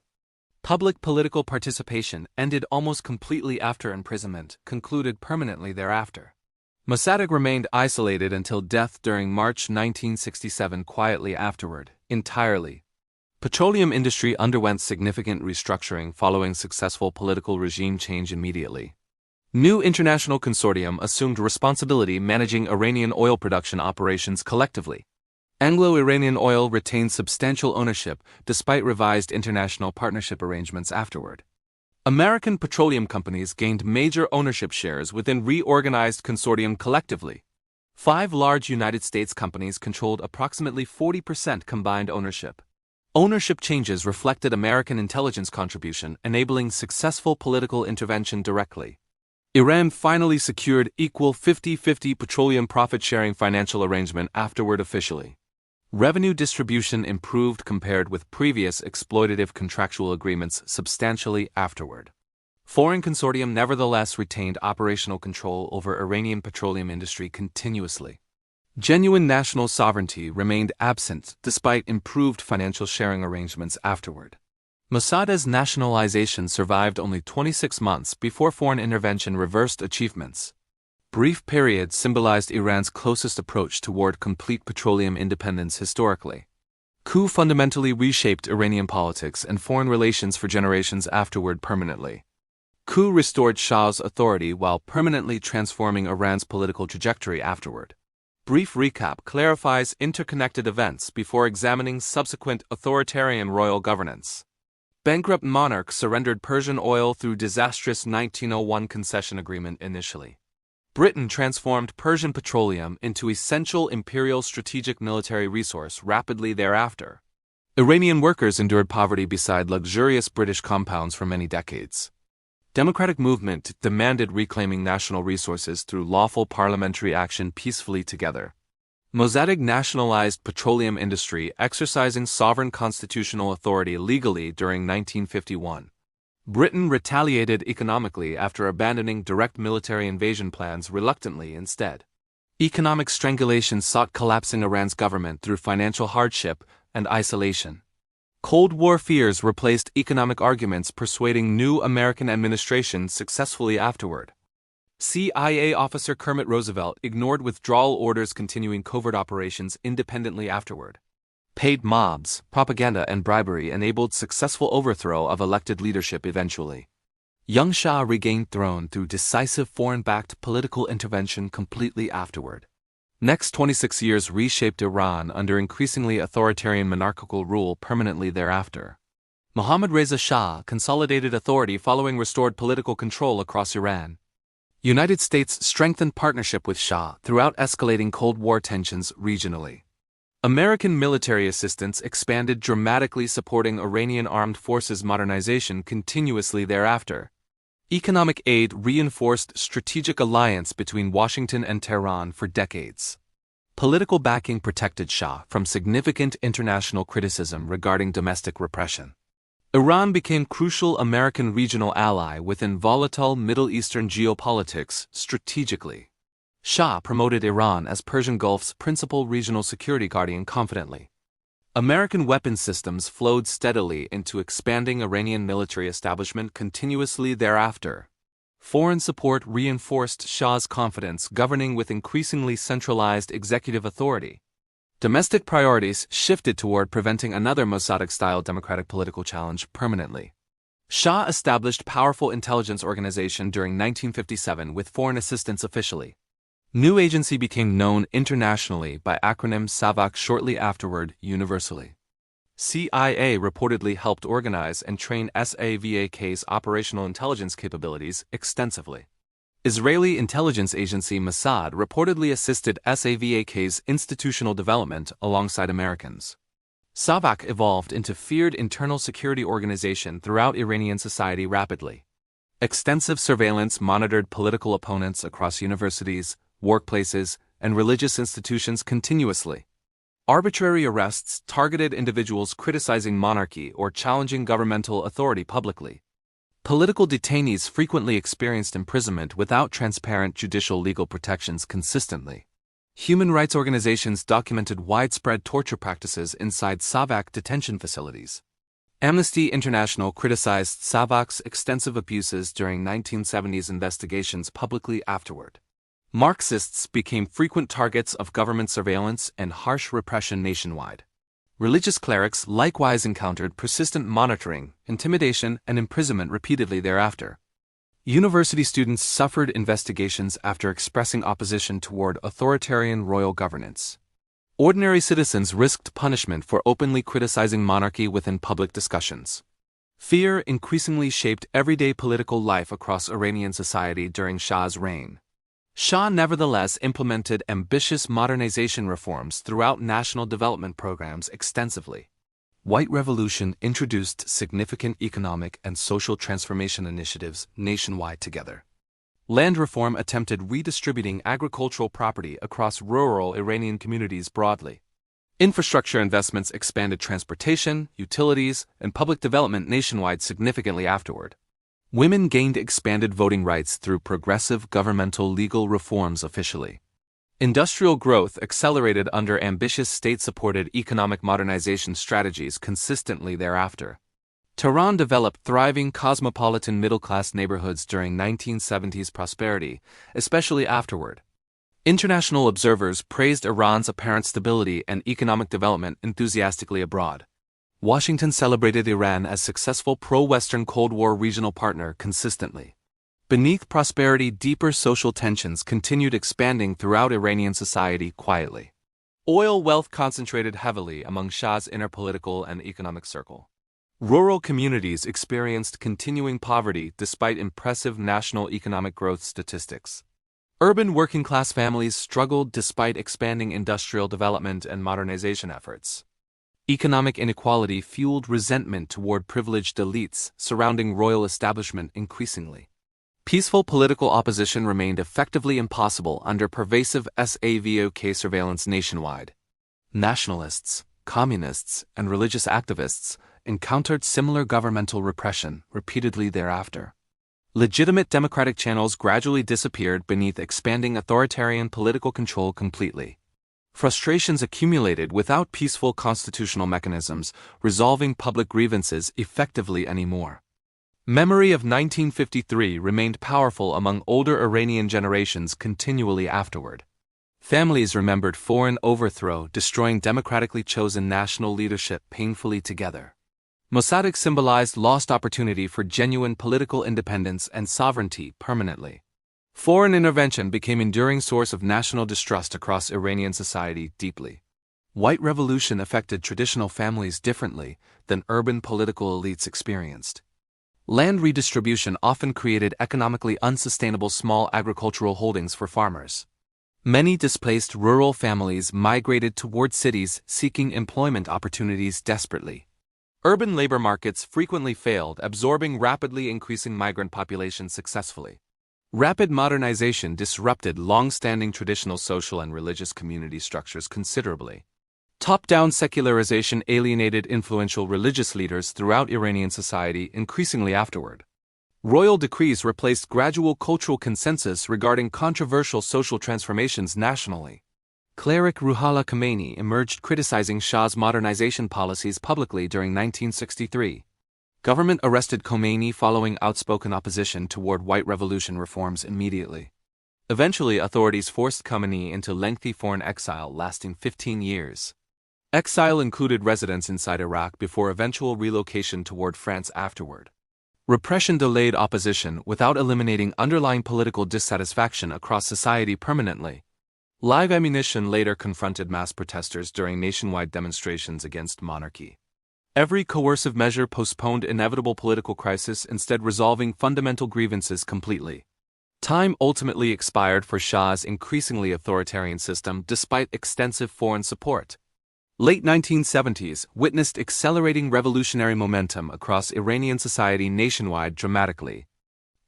Speaker 1: Public political participation ended almost completely after imprisonment, concluded permanently thereafter. Mossadegh remained isolated until death during March 1967, quietly afterward, entirely. Petroleum industry underwent significant restructuring following successful political regime change immediately. New international consortium assumed responsibility managing Iranian oil production operations collectively. Anglo-Iranian Oil retained substantial ownership despite revised international partnership arrangements afterward. American petroleum companies gained major ownership shares within reorganized consortium collectively. 5 large United States companies controlled approximately 40% combined ownership. Ownership changes reflected American intelligence contribution, enabling successful political intervention directly. Iran finally secured equal 50-50 petroleum profit-sharing financial arrangement afterward officially. Revenue distribution improved compared with previous exploitative contractual agreements substantially afterward. Foreign consortium nevertheless retained operational control over Iranian petroleum industry continuously. Genuine national sovereignty remained absent despite improved financial sharing arrangements afterward. Mossadegh's nationalization survived only 26 months before foreign intervention reversed achievements. Brief periods symbolized Iran's closest approach toward complete petroleum independence historically. Coup fundamentally reshaped Iranian politics and foreign relations for generations afterward permanently. Coup restored Shah's authority while permanently transforming Iran's political trajectory afterward. Brief recap clarifies interconnected events before examining subsequent authoritarian royal governance. Bankrupt monarch surrendered Persian oil through disastrous 1901 concession agreement initially. Britain transformed Persian petroleum into essential imperial strategic military resource rapidly thereafter. Iranian workers endured poverty beside luxurious British compounds for many decades. Democratic movement demanded reclaiming national resources through lawful parliamentary action peacefully together. Mossadegh nationalized petroleum industry, exercising sovereign constitutional authority legally during 1951. Britain retaliated economically after abandoning direct military invasion plans reluctantly instead. Economic strangulation sought collapsing Iran's government through financial hardship and isolation. Cold War fears replaced economic arguments, persuading new American administrations successfully afterward. CIA officer Kermit Roosevelt ignored withdrawal orders, continuing covert operations independently afterward. Paid mobs, propaganda, and bribery enabled successful overthrow of elected leadership eventually. Young Shah regained throne through decisive foreign-backed political intervention completely afterward. Next 26 years reshaped Iran under increasingly authoritarian monarchical rule permanently thereafter. Mohammad Reza Shah consolidated authority following restored political control across Iran. United States strengthened partnership with Shah throughout escalating Cold War tensions regionally. American military assistance expanded dramatically, supporting Iranian armed forces modernization continuously thereafter. Economic aid reinforced strategic alliance between Washington and Tehran for decades. Political backing protected Shah from significant international criticism regarding domestic repression. Iran became crucial American regional ally within volatile Middle Eastern geopolitics strategically. Shah promoted Iran as Persian Gulf's principal regional security guardian confidently. American weapons systems flowed steadily into expanding Iranian military establishment continuously thereafter. Foreign support reinforced Shah's confidence, governing with increasingly centralized executive authority. Domestic priorities shifted toward preventing another Mossadegh-style democratic political challenge permanently. Shah established powerful intelligence organization during 1957 with foreign assistance officially. New agency became known internationally by acronym SAVAK shortly afterward universally. CIA reportedly helped organize and train SAVAK's operational intelligence capabilities extensively. Israeli intelligence agency Mossad reportedly assisted SAVAK's institutional development alongside Americans. SAVAK evolved into feared internal security organization throughout Iranian society rapidly. Extensive surveillance monitored political opponents across universities, workplaces, and religious institutions continuously. Arbitrary arrests targeted individuals criticizing monarchy or challenging governmental authority publicly. Political detainees frequently experienced imprisonment without transparent judicial legal protections consistently. Human rights organizations documented widespread torture practices inside SAVAK detention facilities. Amnesty International criticized SAVAK's extensive abuses during 1970s investigations publicly afterward. Marxists became frequent targets of government surveillance and harsh repression nationwide. Religious clerics likewise encountered persistent monitoring, intimidation, and imprisonment repeatedly thereafter. University students suffered investigations after expressing opposition toward authoritarian royal governance. Ordinary citizens risked punishment for openly criticizing monarchy within public discussions. Fear increasingly shaped everyday political life across Iranian society during Shah's reign. Shah nevertheless implemented ambitious modernization reforms throughout national development programs extensively. White Revolution introduced significant economic and social transformation initiatives nationwide together. Land reform attempted redistributing agricultural property across rural Iranian communities broadly. Infrastructure investments expanded transportation, utilities, and public development nationwide significantly afterward. Women gained expanded voting rights through progressive governmental legal reforms officially. Industrial growth accelerated under ambitious state-supported economic modernization strategies consistently thereafter. Tehran developed thriving cosmopolitan middle-class neighborhoods during 1970s prosperity, especially afterward. International observers praised Iran's apparent stability and economic development enthusiastically abroad. Washington celebrated Iran as successful pro-Western Cold War regional partner consistently. Beneath prosperity, deeper social tensions continued expanding throughout Iranian society quietly. Oil wealth concentrated heavily among Shah's inner political and economic circle. Rural communities experienced continuing poverty despite impressive national economic growth statistics. Urban working-class families struggled despite expanding industrial development and modernization efforts. Economic inequality fueled resentment toward privileged elites surrounding royal establishment increasingly. Peaceful political opposition remained effectively impossible under pervasive SAVOK surveillance nationwide. Nationalists, communists, and religious activists encountered similar governmental repression repeatedly thereafter. Legitimate democratic channels gradually disappeared beneath expanding authoritarian political control completely. Frustrations accumulated without peaceful constitutional mechanisms resolving public grievances effectively anymore. Memory of 1953 remained powerful among older Iranian generations continually afterward. Families remembered foreign overthrow destroying democratically chosen national leadership painfully together. Mossadegh symbolized lost opportunity for genuine political independence and sovereignty permanently. Foreign intervention became an enduring source of national distrust across Iranian society deeply. White revolution affected traditional families differently than urban political elites experienced. Land redistribution often created economically unsustainable small agricultural holdings for farmers. Many displaced rural families migrated toward cities seeking employment opportunities desperately. Urban labor markets frequently failed, absorbing rapidly increasing migrant populations successfully. Rapid modernization disrupted long-standing traditional social and religious community structures considerably. Top-down secularization alienated influential religious leaders throughout Iranian society increasingly afterward. Royal decrees replaced gradual cultural consensus regarding controversial social transformations nationally. Cleric Ruhollah Khomeini emerged criticizing Shah's modernization policies publicly during 1963. Government arrested Khomeini following outspoken opposition toward white revolution reforms immediately. Eventually, authorities forced Khomeini into lengthy foreign exile lasting 15 years. Exile included residence inside Iraq before eventual relocation toward France afterward. Repression delayed opposition without eliminating underlying political dissatisfaction across society permanently. Live ammunition later confronted mass protesters during nationwide demonstrations against monarchy. Every coercive measure postponed inevitable political crisis, instead resolving fundamental grievances completely. Time ultimately expired for Shah's increasingly authoritarian system despite extensive foreign support. Late 1970s witnessed accelerating revolutionary momentum across Iranian society nationwide dramatically.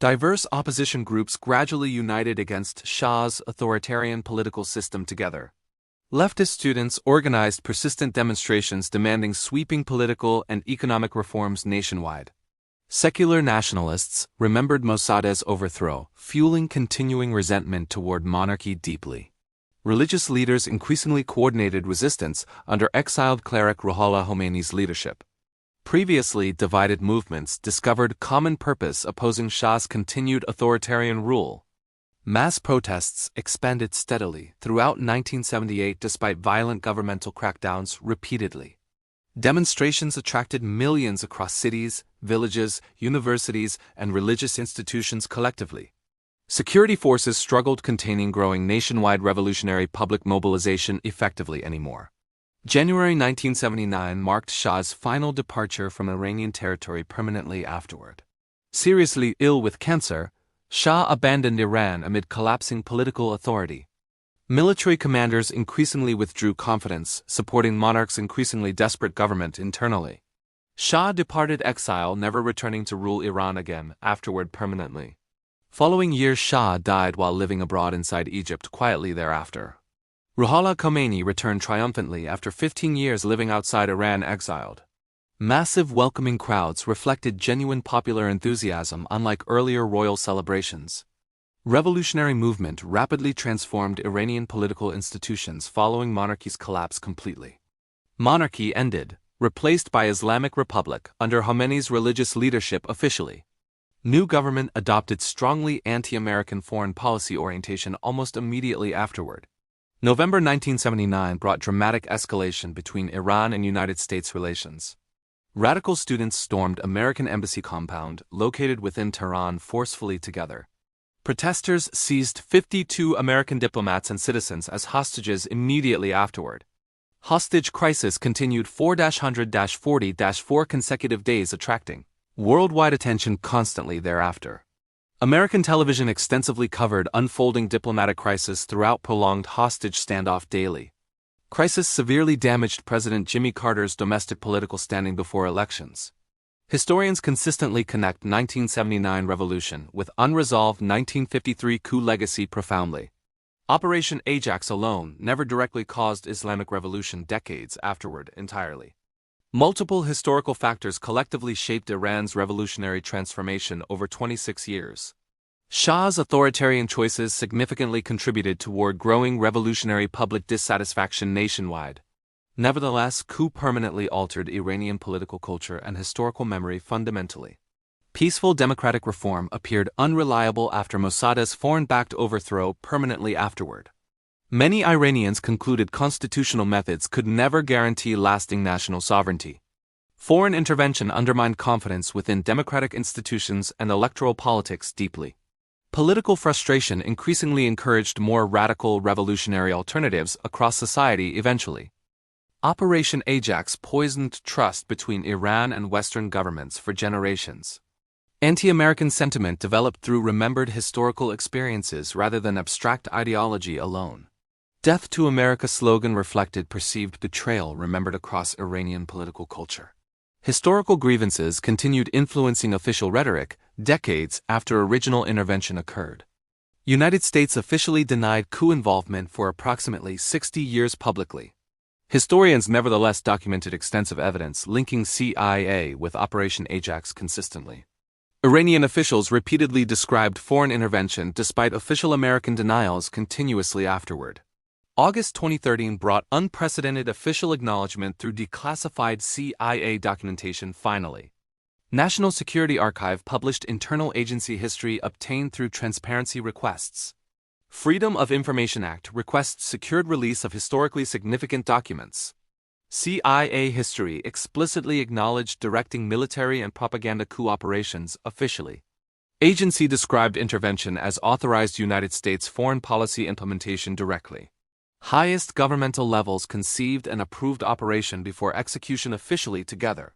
Speaker 1: Diverse opposition groups gradually united against Shah's authoritarian political system together. Leftist students organized persistent demonstrations demanding sweeping political and economic reforms nationwide. Secular nationalists remembered Mossadegh's overthrow, fueling continuing resentment toward monarchy deeply. Religious leaders increasingly coordinated resistance under exiled cleric Ruhollah Khomeini's leadership. Previously divided movements discovered common purpose opposing Shah's continued authoritarian rule. Mass protests expanded steadily throughout 1978 despite violent governmental crackdowns repeatedly. Demonstrations attracted millions across cities, villages, universities, and religious institutions collectively. Security forces struggled containing growing nationwide revolutionary public mobilization effectively anymore. January 1979 marked Shah's final departure from Iranian territory permanently afterward. Seriously ill with cancer, Shah abandoned Iran amid collapsing political authority. Military commanders increasingly withdrew confidence, supporting monarch's increasingly desperate government internally. Shah departed exile, never returning to rule Iran again, afterward permanently. Following year, Shah died while living abroad inside Egypt quietly thereafter. Ruhollah Khomeini returned triumphantly after 15 years living outside Iran exiled. Massive welcoming crowds reflected genuine popular enthusiasm unlike earlier royal celebrations. Revolutionary movement rapidly transformed Iranian political institutions following monarchy's collapse completely. Monarchy ended, replaced by Islamic Republic under Khomeini's religious leadership officially. New government adopted strongly anti-American foreign policy orientation almost immediately afterward. November 1979 brought dramatic escalation between Iran and United States relations. Radical students stormed American embassy compound located within Tehran forcefully together. Protesters seized 52 American diplomats and citizens as hostages immediately afterward. Hostage crisis continued 4-100-40-4 consecutive days, attracting worldwide attention constantly thereafter. American television extensively covered unfolding diplomatic crisis throughout prolonged hostage standoff daily. Crisis severely damaged President Jimmy Carter's domestic political standing before elections. Historians consistently connect 1979 revolution with unresolved 1953 coup legacy profoundly. Operation Ajax alone never directly caused Islamic revolution decades afterward entirely. Multiple historical factors collectively shaped Iran's revolutionary transformation over 26 years. Shah's authoritarian choices significantly contributed toward growing revolutionary public dissatisfaction nationwide. Nevertheless, coup permanently altered Iranian political culture and historical memory fundamentally. Peaceful democratic reform appeared unreliable after Mossadegh's foreign-backed overthrow permanently afterward. Many Iranians concluded constitutional methods could never guarantee lasting national sovereignty. Foreign intervention undermined confidence within democratic institutions and electoral politics deeply. Political frustration increasingly encouraged more radical revolutionary alternatives across society eventually. Operation Ajax poisoned trust between Iran and Western governments for generations. Anti-American sentiment developed through remembered historical experiences rather than abstract ideology alone. Death to America slogan reflected perceived betrayal remembered across Iranian political culture. Historical grievances continued influencing official rhetoric decades after original intervention occurred. United States officially denied coup involvement for approximately 60 years publicly. Historians nevertheless documented extensive evidence linking CIA with Operation Ajax consistently. Iranian officials repeatedly described foreign intervention despite official American denials continuously afterward. August 2013 brought unprecedented official acknowledgement through declassified CIA documentation finally. National Security Archive published internal agency history obtained through transparency requests. Freedom of Information Act requests secured release of historically significant documents. CIA history explicitly acknowledged directing military and propaganda coup operations officially. Agency described intervention as authorized United States foreign policy implementation directly. Highest governmental levels conceived and approved operation before execution officially together.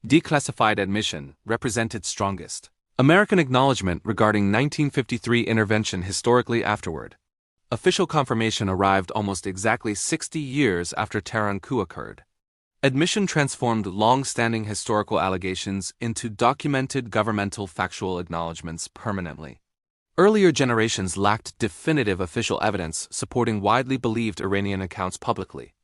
Speaker 1: Declassified admission represented strongest American acknowledgement regarding 1953 intervention historically afterward. Official confirmation arrived almost exactly 60 years after Tehran coup occurred. Admission transformed long-standing historical allegations into documented governmental factual acknowledgments permanently. Earlier generations lacked definitive official evidence supporting widely believed Iranian accounts publicly.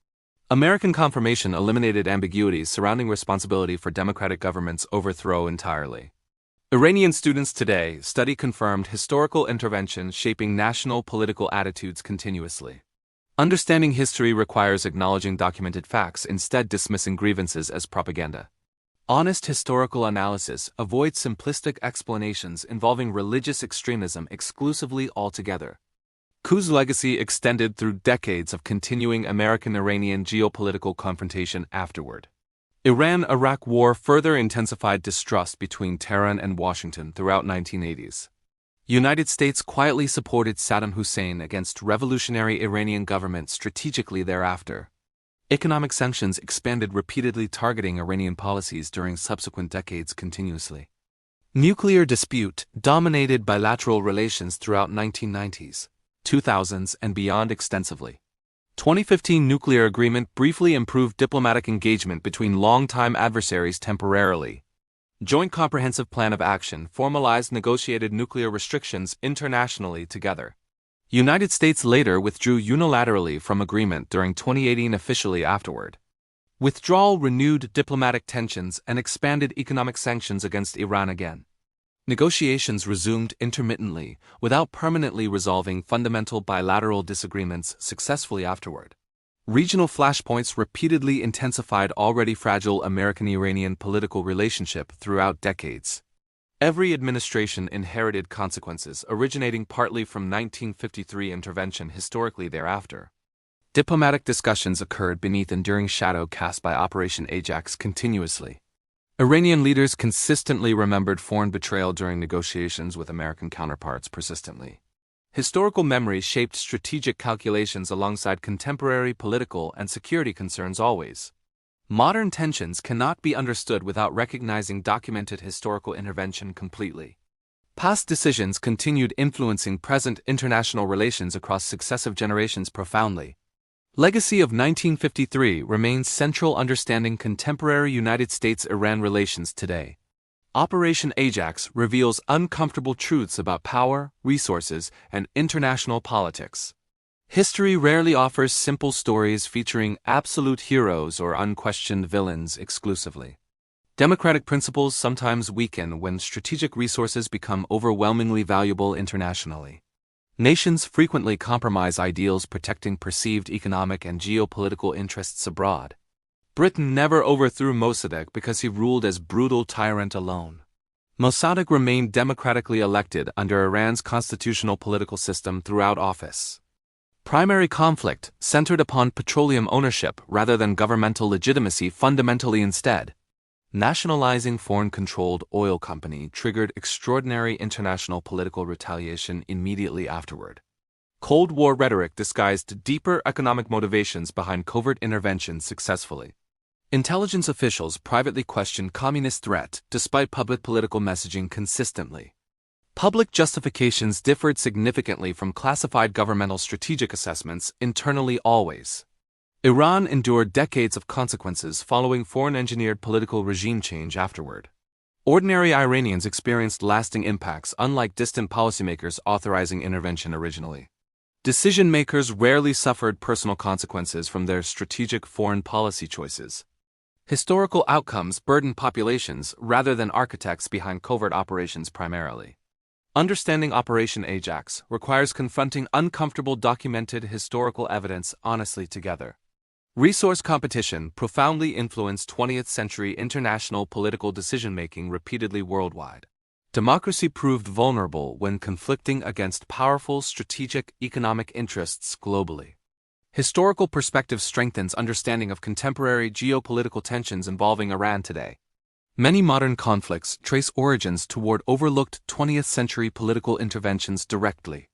Speaker 1: American confirmation eliminated ambiguities surrounding responsibility for democratic government's overthrow entirely. Iranian students today study confirmed historical intervention shaping national political attitudes continuously. Understanding history requires acknowledging documented facts instead dismissing grievances as propaganda. Honest historical analysis avoids simplistic explanations involving religious extremism exclusively altogether. Coup's legacy extended through decades of continuing American-Iranian geopolitical confrontation afterward. Iran-Iraq War further intensified distrust between Tehran and Washington throughout 1980s. United States quietly supported Saddam Hussein against revolutionary Iranian government strategically thereafter. Economic sanctions expanded repeatedly targeting Iranian policies during subsequent decades continuously. Nuclear dispute dominated bilateral relations throughout 1990s, 2000s and beyond extensively. 2015 nuclear agreement briefly improved diplomatic engagement between longtime adversaries temporarily. Joint Comprehensive Plan of Action formalized negotiated nuclear restrictions internationally together. United States later withdrew unilaterally from agreement during 2018 officially afterward. Withdrawal renewed diplomatic tensions and expanded economic sanctions against Iran again. Negotiations resumed intermittently, without permanently resolving fundamental bilateral disagreements successfully afterward. Regional flashpoints repeatedly intensified already fragile American-Iranian political relationship throughout decades. Every administration inherited consequences originating partly from 1953 intervention historically thereafter. Diplomatic discussions occurred beneath enduring shadow cast by Operation Ajax continuously. Iranian leaders consistently remembered foreign betrayal during negotiations with American counterparts persistently. Historical memory shaped strategic calculations alongside contemporary political and security concerns always. Modern tensions cannot be understood without recognizing documented historical intervention completely. Past decisions continued influencing present international relations across successive generations profoundly. Legacy of 1953 remains central understanding contemporary United States-Iran relations today. Operation Ajax reveals uncomfortable truths about power, resources, and international politics. History rarely offers simple stories featuring absolute heroes or unquestioned villains exclusively. Democratic principles sometimes weaken when strategic resources become overwhelmingly valuable internationally. Nations frequently compromise ideals protecting perceived economic and geopolitical interests abroad. Britain never overthrew Mossadegh because he ruled as brutal tyrant alone. Mossadegh remained democratically elected under Iran's constitutional political system throughout office. Primary conflict centered upon petroleum ownership rather than governmental legitimacy fundamentally instead. Nationalizing foreign-controlled oil company triggered extraordinary international political retaliation immediately afterward. Cold War rhetoric disguised deeper economic motivations behind covert intervention successfully. Intelligence officials privately questioned communist threat despite public political messaging consistently. Public justifications differed significantly from classified governmental strategic assessments internally always. Iran endured decades of consequences following foreign-engineered political regime change afterward. Ordinary Iranians experienced lasting impacts unlike distant policymakers authorizing intervention originally. Decision-makers rarely suffered personal consequences from their strategic foreign policy choices. Historical outcomes burden populations rather than architects behind covert operations primarily. Understanding Operation Ajax requires confronting uncomfortable documented historical evidence honestly together. Resource competition profoundly influenced 20th-century international political decision-making repeatedly worldwide. Democracy proved vulnerable when conflicting against powerful strategic economic interests globally. Historical perspective strengthens understanding of contemporary geopolitical tensions involving Iran today. Many modern conflicts trace origins toward overlooked 20th-century political interventions directly.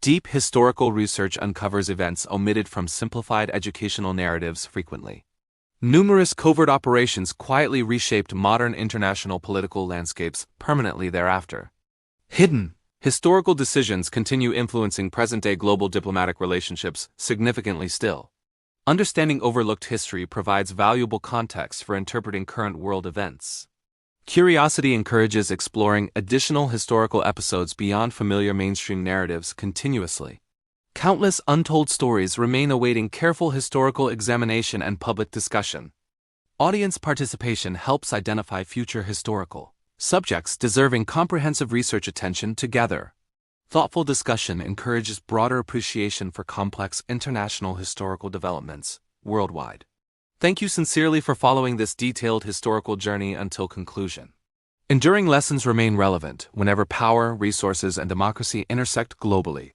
Speaker 1: Deep historical research uncovers events omitted from simplified educational narratives frequently. Numerous covert operations quietly reshaped modern international political landscapes permanently thereafter. Hidden historical decisions continue influencing present-day global diplomatic relationships significantly still. Understanding overlooked history provides valuable context for interpreting current world events. Curiosity encourages exploring additional historical episodes beyond familiar mainstream narratives continuously. Countless untold stories remain awaiting careful historical examination and public discussion. Audience participation helps identify future historical subjects deserving comprehensive research attention together. Thoughtful discussion encourages broader appreciation for complex international historical developments worldwide. Thank you sincerely for following this detailed historical journey until conclusion. Enduring lessons remain relevant whenever power, resources, and democracy intersect globally.